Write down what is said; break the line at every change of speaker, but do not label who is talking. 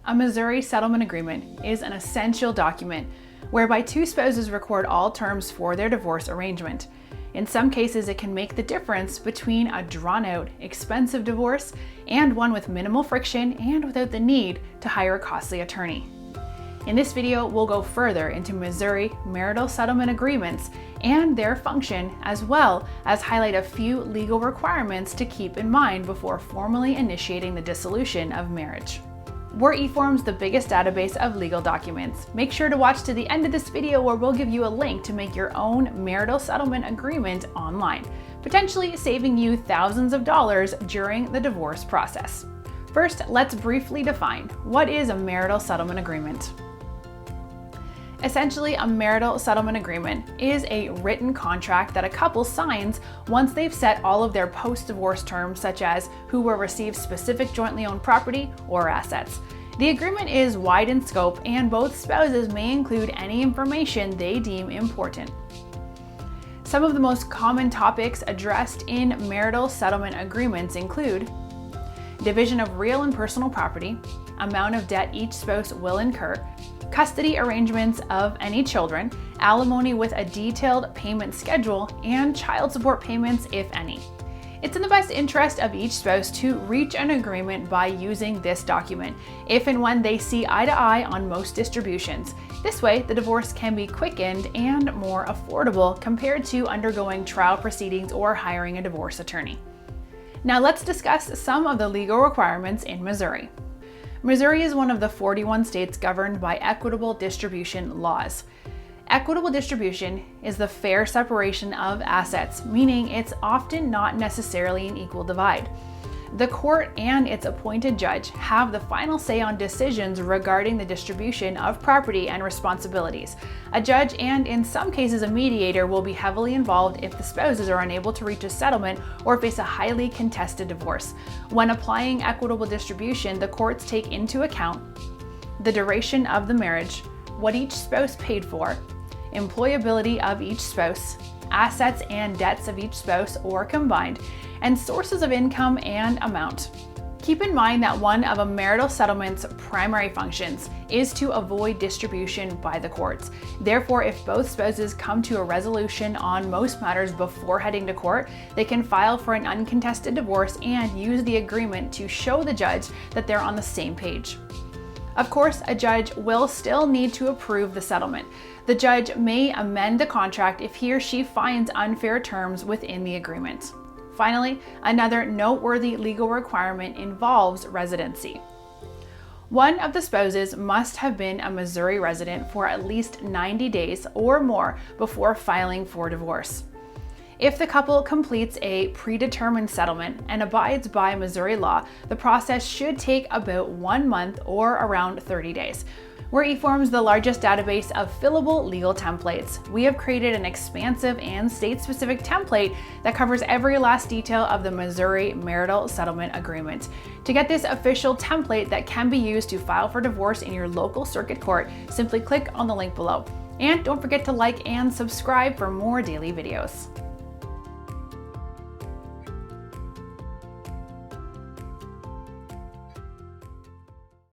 A Missouri Settlement Agreement is an essential document whereby two spouses record all terms for their divorce arrangement. In some cases, it can make the difference between a drawn-out, expensive divorce and one with minimal friction and without the need to hire a costly attorney. In this video, we'll go further into Missouri Marital Settlement Agreements and their function, as well as highlight a few legal requirements to keep in mind before formally initiating the dissolution of marriage. We're eForms, the biggest database of legal documents. Make sure to watch to the end of this video where we'll give you a link to make your own marital settlement agreement online, potentially saving you thousands of dollars during the divorce process. First, let's briefly define what is a marital settlement agreement. Essentially, a marital settlement agreement is a written contract that a couple signs once they've set all of their post-divorce terms, such as who will receive specific jointly owned property or assets. The agreement is wide in scope, and both spouses may include any information they deem important. Some of the most common topics addressed in marital settlement agreements include division of real and personal property, amount of debt each spouse will incur, custody arrangements of any children, alimony with a detailed payment schedule, and child support payments, if any. It's in the best interest of each spouse to reach an agreement by using this document, if and when they see eye to eye on most distributions. This way, the divorce can be quickened and more affordable compared to undergoing trial proceedings or hiring a divorce attorney. Now let's discuss some of the legal requirements in Missouri. Missouri is one of the 41 states governed by equitable distribution laws. Equitable distribution is the fair separation of assets, meaning it's often not necessarily an equal divide. The court and its appointed judge have the final say on decisions regarding the distribution of property and responsibilities. A judge and, in some cases, a mediator will be heavily involved if the spouses are unable to reach a settlement or face a highly contested divorce. When applying equitable distribution, the courts take into account the duration of the marriage, what each spouse paid for, employability of each spouse, assets and debts of each spouse or combined, and sources of income and amount. Keep in mind that one of a marital settlement's primary functions is to avoid distribution by the courts. Therefore, if both spouses come to a resolution on most matters before heading to court, they can file for an uncontested divorce and use the agreement to show the judge that they're on the same page. Of course, a judge will still need to approve the settlement. The judge may amend the contract if he or she finds unfair terms within the agreement. Finally, another noteworthy legal requirement involves residency. One of the spouses must have been a Missouri resident for at least 90 days or more before filing for divorce. If the couple completes a predetermined settlement and abides by Missouri law, the process should take about 1 month or around 30 days. We're eForms, the largest database of fillable legal templates. We have created an expansive and state-specific template that covers every last detail of the Missouri Marital Settlement Agreement. To get this official template that can be used to file for divorce in your local circuit court, simply click on the link below. And don't forget to like and subscribe for more daily videos.